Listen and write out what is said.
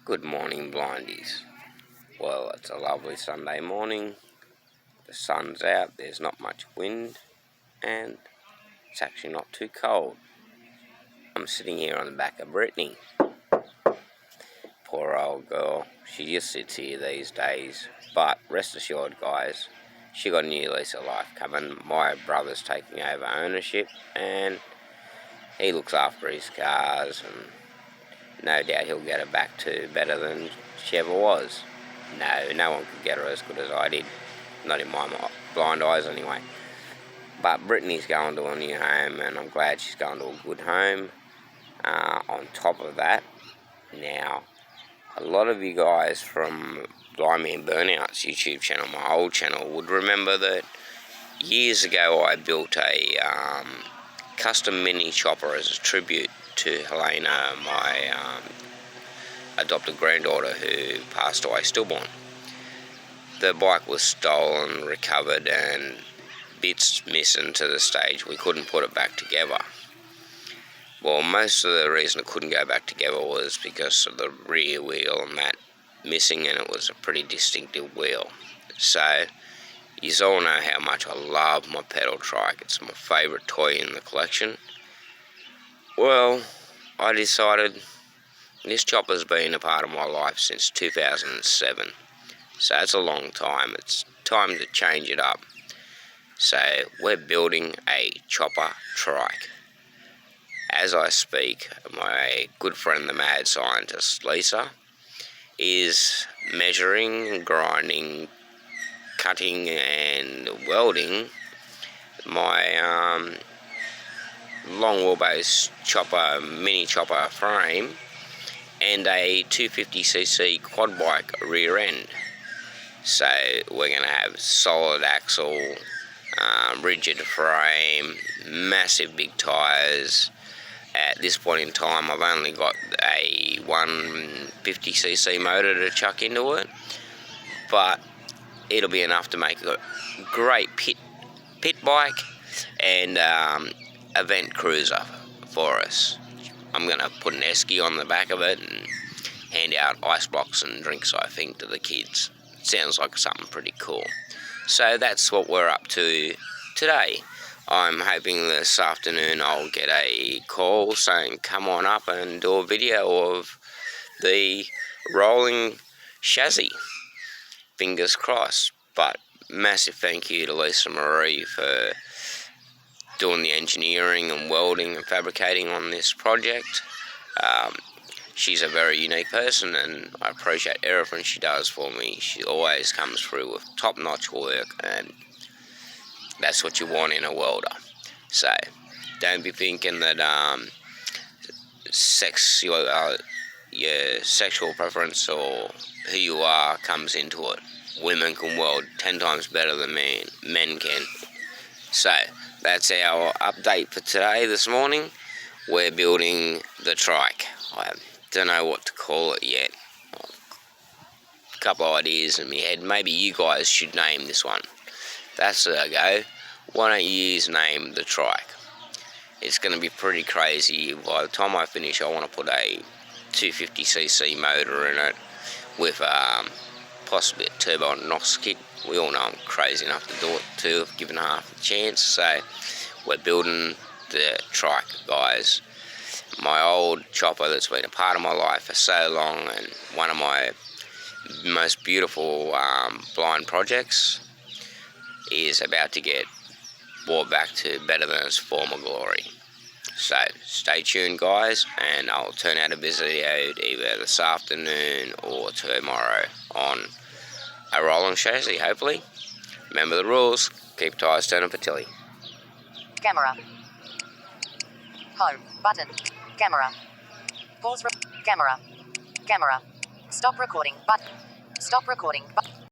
Good morning, blindies. Well, it's a lovely Sunday morning. The sun's out, there's not much wind, and it's actually not too cold. I'm sitting here on the back of Brittany. Poor old girl. She just sits here these days. But rest assured, guys, she got a new lease of life coming. My brother's taking over ownership, and he looks after his cars, and no doubt he'll get her back to better than she ever was. No one could get her as good as I did. Not in my blind eyes anyway. But Brittany's going to a new home, and I'm glad she's going to a good home. On top of that, now, a lot of you guys from Blind Man Burnout's YouTube channel, my old channel, would remember that years ago I built a custom mini chopper as a tribute to Helena, my adopted granddaughter who passed away stillborn. The bike was stolen, recovered, and bits missing to the stage we couldn't put it back together. Well, most of the reason it couldn't go back together was because of the rear wheel and that missing, and it was a pretty distinctive wheel. So, you all know how much I love my pedal trike. It's my favourite toy in the collection. Well, I decided this chopper's been a part of my life since 2007. So it's a long time. It's time to change it up. So we're building a chopper trike. As I speak, my good friend the mad scientist Lisa is measuring, grinding, cutting and welding my long wheelbase chopper, mini chopper frame and a 250cc quad bike rear end. So we're going to have solid axle, rigid frame, massive big tyres. At this point in time I've only got a 150cc motor to chuck into it, but it'll be enough to make a great pit bike and event cruiser for us. I'm going to put an esky on the back of it and hand out ice blocks and drinks, I think, to the kids. Sounds like something pretty cool. So that's what we're up to today. I'm hoping this afternoon I'll get a call saying come on up and do a video of the rolling chassis. Fingers crossed. But massive thank you to Lisa Marie for doing the engineering and welding and fabricating on this project. She's a very unique person, and I appreciate everything she does for me. She always comes through with top-notch work, and that's what you want in a welder. So don't be thinking that your sexual preference or who you are comes into it. Women can weld 10 times better than men can. So that's our update for today, this morning. We're building the trike. I don't know what to call it yet. A couple of ideas in my head. Maybe you guys should name this one. That's a go. Why don't you name the trike? It's going to be pretty crazy. By the time I finish, I want to put a 250cc motor in it with possibly a turbo NOS kit. We all know I'm crazy enough to do it too, if given half a chance. So we're building the trike, guys. My old chopper that's been a part of my life for so long, and one of my most beautiful blind projects, is about to get brought back to better than its former glory. So stay tuned, guys, and I'll turn out a video either this afternoon or tomorrow on a rolling chassis, hopefully. Remember the rules. Keep tires turning for Tilly. Camera. Home. Button. Camera. Pause. Camera. Camera. Stop recording. Button. Stop recording. Button.